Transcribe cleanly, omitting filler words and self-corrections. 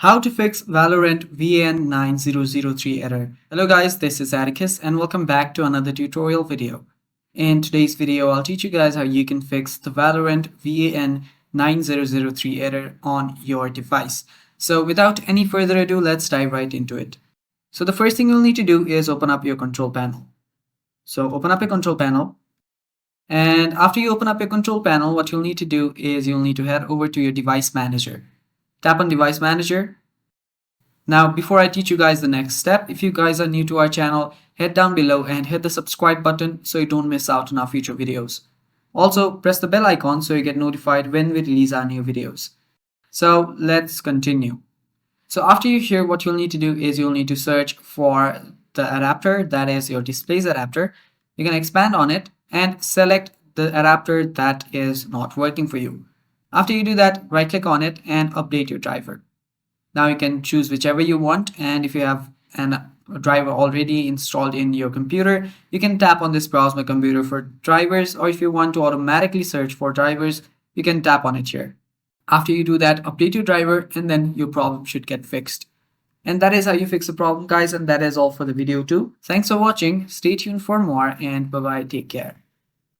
How to fix Valorant VAN9003 error. Hello guys, this is Atticus and welcome back to another tutorial video. In today's video, I'll teach you guys how you can fix the Valorant VAN9003 error on your device. So without any further ado, let's dive right into it. So the first thing you'll need to do is open up your control panel. So open up your control panel. And after you open up your control panel, what you'll need to do is you'll need to head over to your device manager. Tap on device manager. Now, before I teach you guys the next step, if you guys are new to our channel, head down below and hit the subscribe button so you don't miss out on our future videos. Also, press the bell icon so you get notified when we release our new videos. So let's continue. So after you hear, what you'll need to do is you'll need to search for the adapter, that is your displays adapter. You can expand on it and select the adapter that is not working for you. After you do that, right click on it and update your driver. Now you can choose whichever you want, and if you have a driver already installed in your computer, you can tap on this browse my computer for drivers, or if you want to automatically search for drivers, you can tap on it here. After you do that, update your driver and then your problem should get fixed. And that is how you fix the problem, guys, and that is all for the video too. Thanks for watching, stay tuned for more, and bye bye, take care.